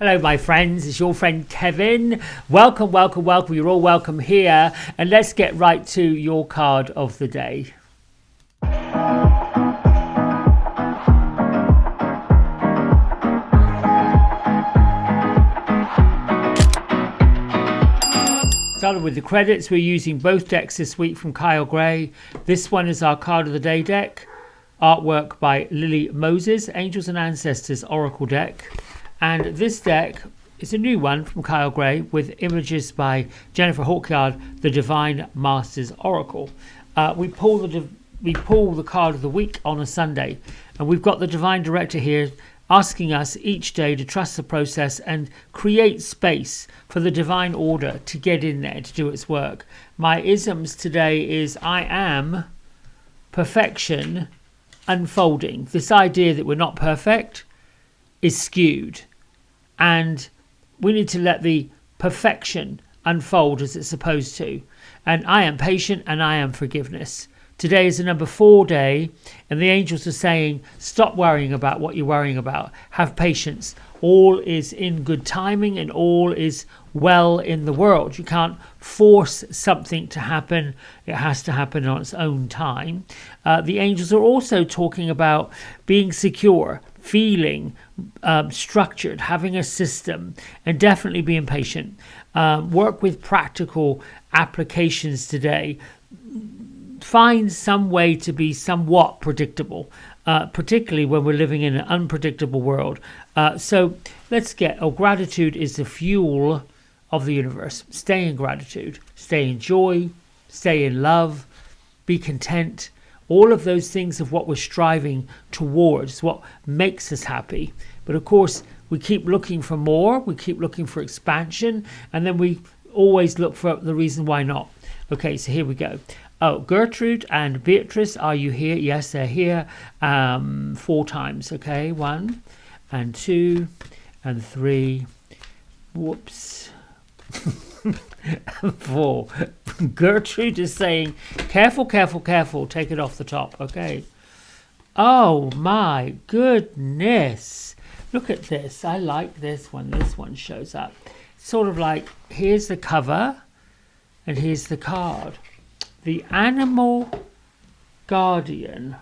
Hello, my friends. It's your friend Kevin. Welcome, welcome, welcome. You're all welcome here. And let's get right to your card of the day. Started with the credits. We're using both decks this week from Kyle Gray. This one is our card of the day deck. Artwork by Lily Moses, Angels and Ancestors Oracle deck. And this deck is a new one from Kyle Gray with images by Jennifer Hawkyard, the Divine Masters Oracle. We pull the card of the week on a Sunday, and we've got the Divine Director here asking us each day to trust the process and create space for the divine order to get in there to do its work. My isms today is I am, perfection, unfolding. This idea that we're not perfect is skewed, and we need to let the perfection unfold as it's supposed to. And I am patient and I am forgiveness. Today is the number 4 day, and the angels are saying stop worrying about what you're worrying about. Have patience. All is in good timing and all is well in the world. You can't force something to happen. It has to happen on its own time. The angels are also talking about being secure, feeling structured, having a system, and definitely being patient. Work with practical applications today. Find some way to be somewhat predictable, particularly when we're living in an unpredictable world. So let's gratitude is the fuel of the universe. Stay in gratitude, stay in joy, stay in love, be content. All of those things of what we're striving towards, what makes us happy. But of course, we keep looking for more, we keep looking for expansion, and then we always look for the reason why not. Okay, so here we go. Oh, Gertrude and Beatrice, are you here? Yes, they're here 4 times. Okay, 1 and 2 and 3. Whoops. 4. Gertrude is saying, careful, careful, careful. Take it off the top. Okay. Oh my goodness. Look at this. I like this one. This one shows up. Sort of like, here's the cover and here's the card. The Animal Guardian.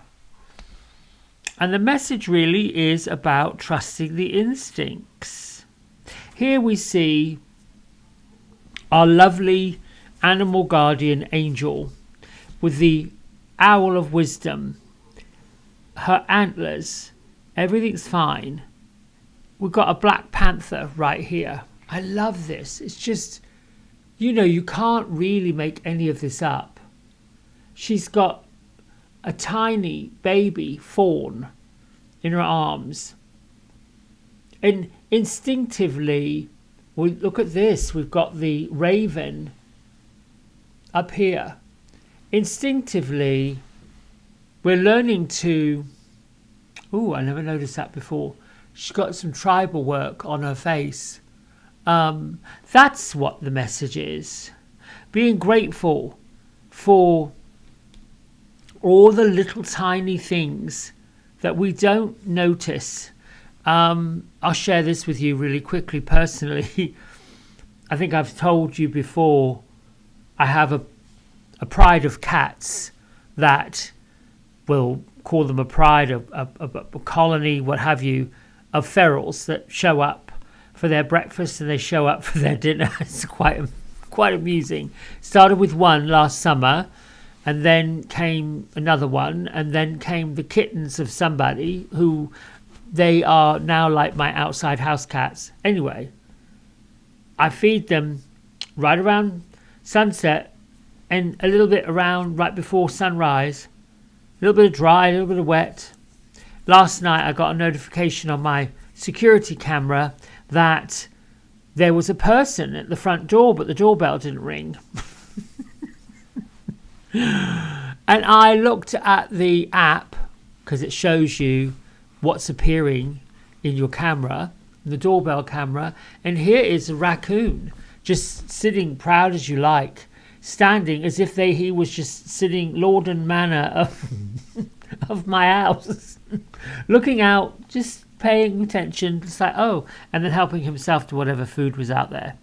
And the message really is about trusting the instincts. Here we see our lovely animal guardian angel with the owl of wisdom, her antlers, everything's fine. We've got a black panther right here. I love this. It's just, you can't really make any of this up. She's got a tiny baby fawn in her arms. And instinctively, look at this. We've got the raven up here. Instinctively, we're learning to... Oh, I never noticed that before. She's got some tribal work on her face. That's what the message is. Being grateful for all the little tiny things that we don't notice. I'll share this with you really quickly personally. I think I've told you before, I have a pride of cats that will call them a pride, a colony, what have you, of ferals that show up for their breakfast and they show up for their dinner. It's quite amusing. Started with one last summer, and then came another one, and then came the kittens of somebody who they are now like my outside house cats. Anyway, I feed them right around sunset and a little bit around right before sunrise. A little bit of dry, a little bit of wet. Last night I got a notification on my security camera that there was a person at the front door, but the doorbell didn't ring. And I looked at the app, because it shows you what's appearing in your camera, the doorbell camera, and here is a raccoon just sitting proud as you like, standing as if he was just sitting lord and manor of my house, looking out, just paying attention, it's like, oh, and then helping himself to whatever food was out there.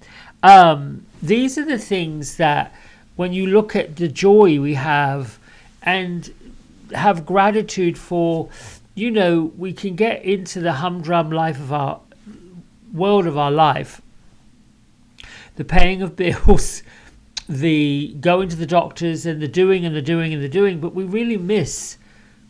These are the things that, when you look at the joy we have and have gratitude for, we can get into the humdrum life of our world of our life, the paying of bills, the going to the doctors, and the doing and the doing and the doing, but we really miss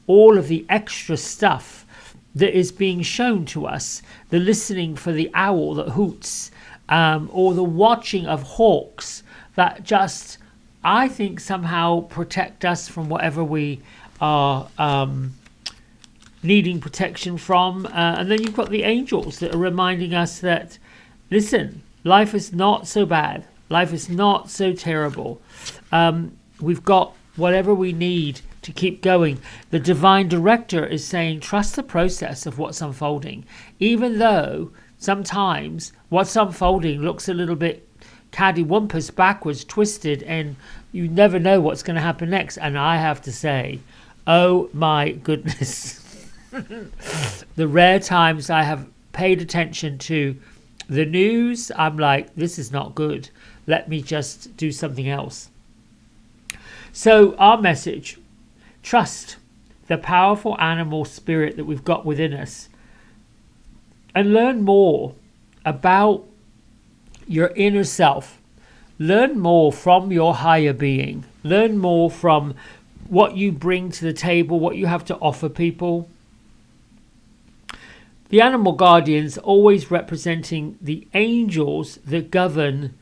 all of the extra stuff that is being shown to us, the listening for the owl that hoots, or the watching of hawks that just, I think, somehow protect us from whatever we are needing protection from. And then you've got the angels that are reminding us that, listen, life is not so bad. Life is not so terrible. We've got whatever we need to keep going. The divine director is saying, trust the process of what's unfolding, even though sometimes what's unfolding looks a little bit caddywampus, backwards, twisted, and you never know what's going to happen next. And I have to say, oh my goodness, the rare times I have paid attention to the news, I'm like, this is not good. Let me just do something else. So our message, trust the powerful animal spirit that we've got within us, and learn more about your inner self. Learn more from your higher being. Learn more from what you bring to the table, what you have to offer people. The animal guardians always representing the angels that govern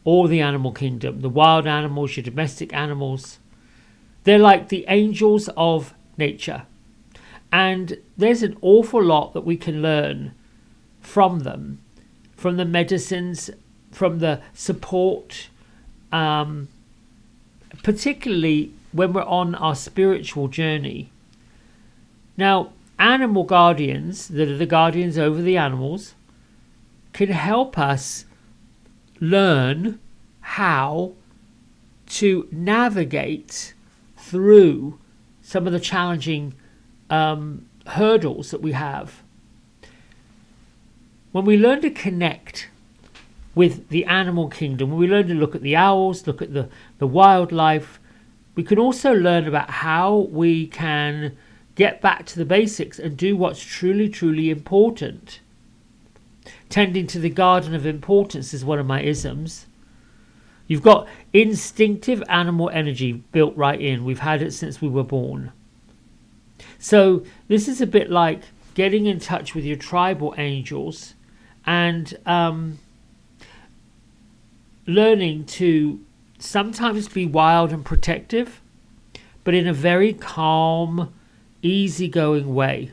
all the animal kingdom, the wild animals, your domestic animals. They're like the angels of nature. And there's an awful lot that we can learn from them, from the medicines, from the support, particularly when we're on our spiritual journey. Now, animal guardians, that are the guardians over the animals, can help us learn how to navigate through some of the challenging hurdles that we have. When we learn to connect with the animal kingdom, when we learn to look at the owls, look at the wildlife, we can also learn about how we can get back to the basics and do what's truly, truly important. Tending to the garden of importance is one of my isms. You've got instinctive animal energy built right in. We've had it since we were born. So this is a bit like getting in touch with your tribal angels and learning to sometimes be wild and protective, but in a very calm, easygoing way.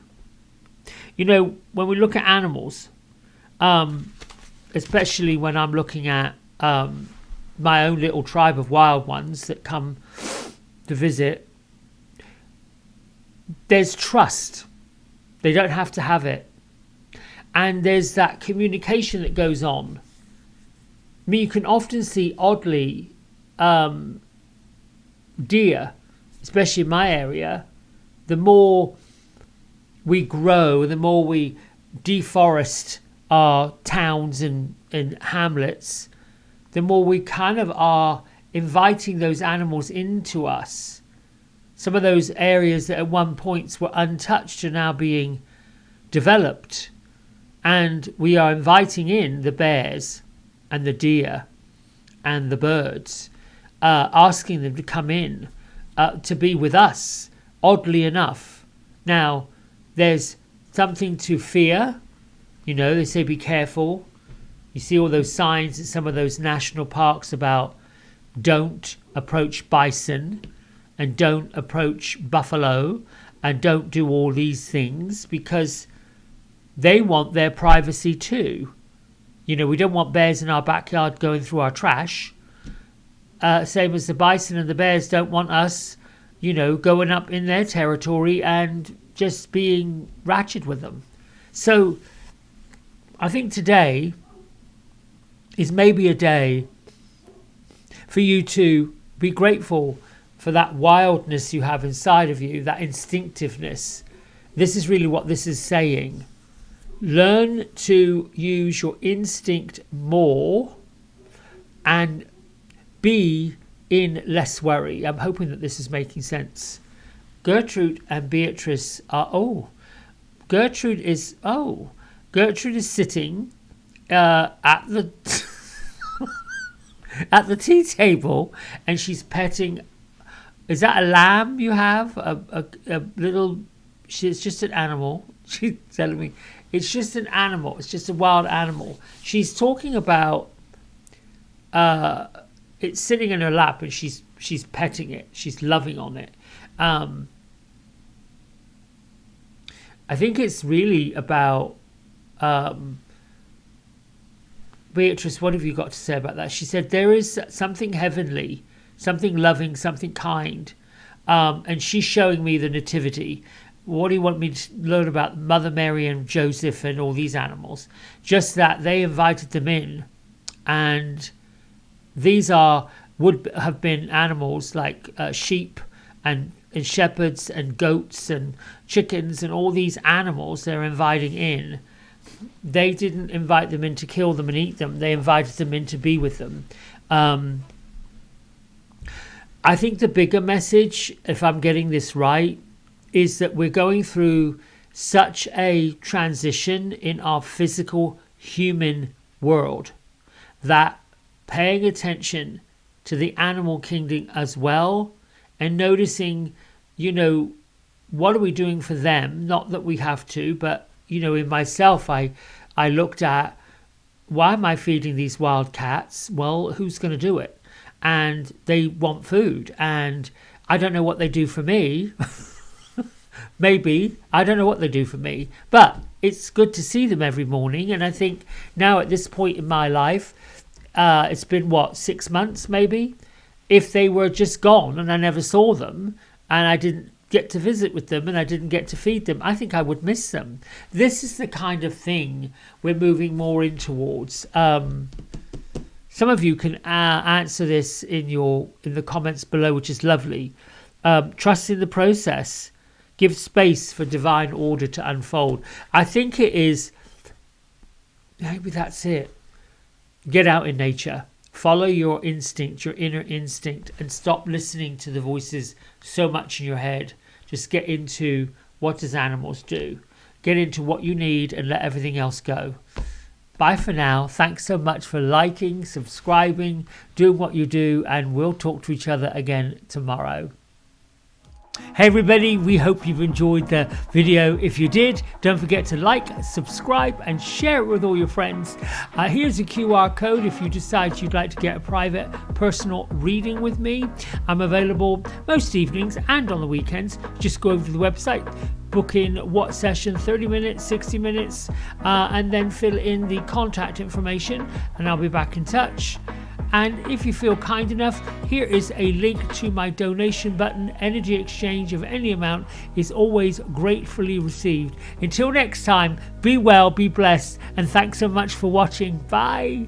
When we look at animals, especially when I'm looking at my own little tribe of wild ones that come to visit, there's trust. They don't have to have it. And there's that communication that goes on. I mean, you can often see, oddly, deer, especially in my area, the more we grow, the more we deforest our towns and hamlets, the more we kind of are inviting those animals into us. Some of those areas that at one point were untouched are now being developed, and we are inviting in the bears and the deer and the birds, asking them to come in to be with us, oddly enough. Now, there's something to fear. They say be careful. You see all those signs in some of those national parks about don't approach bison and don't approach buffalo and don't do all these things, because they want their privacy too. We don't want bears in our backyard going through our trash. Same as the bison and the bears don't want us, going up in their territory and just being ratchet with them. So I think today is maybe a day for you to be grateful for that wildness you have inside of you, that instinctiveness. This is really what this is saying. Learn to use your instinct more and be in less worry. I'm hoping that this is making sense. Gertrude and Beatrice are, Gertrude is sitting at the at the tea table, and she's petting. Is that a lamb you have? A little. It's just an animal. She's telling me it's just an animal. It's just a wild animal. She's talking about. It's sitting in her lap, and she's petting it. She's loving on it. I think it's really about. Beatrice, what have you got to say about that? She said there is something heavenly, something loving, something kind, and she's showing me the nativity. What do you want me to learn about Mother Mary and Joseph and all these animals? Just that they invited them in, and these would have been animals like sheep and shepherds and goats and chickens and all these animals they're inviting in. They didn't invite them in to kill them and eat them. They invited them in to be with them. I think the bigger message, if I'm getting this right, is that we're going through such a transition in our physical human world that paying attention to the animal kingdom as well and noticing, what are we doing for them? Not that we have to, but in myself, I looked at, why am I feeding these wild cats? Well, who's going to do it? And they want food, and I don't know what they do for me. Maybe I don't know what they do for me, but it's good to see them every morning. And I think now at this point in my life, it's been 6 months maybe. If they were just gone and I never saw them and I didn't get to visit with them and I didn't get to feed them, I think I would miss them. This is the kind of thing we're moving more in towards. Some of you can answer this in the comments below, which is lovely. Trust in the process. Give space for divine order to unfold. I think it is, maybe that's it. Get out in nature. Follow your instinct, your inner instinct, and stop listening to the voices so much in your head. Just get into what does animals do. Get into what you need and let everything else go. Bye for now. Thanks so much for liking, subscribing, doing what you do, and we'll talk to each other again tomorrow. Hey everybody, we hope you've enjoyed the video. If you did, don't forget to like, subscribe and share it with all your friends. Here's a QR code if you decide you'd like to get a private personal reading with me. I'm available most evenings and on the weekends. Just go over to the website, book in what session, 30 minutes, 60 minutes, and then fill in the contact information and I'll be back in touch. And if you feel kind enough, here is a link to my donation button. Energy exchange of any amount is always gratefully received. Until next time, be well, be blessed, and thanks so much for watching. Bye.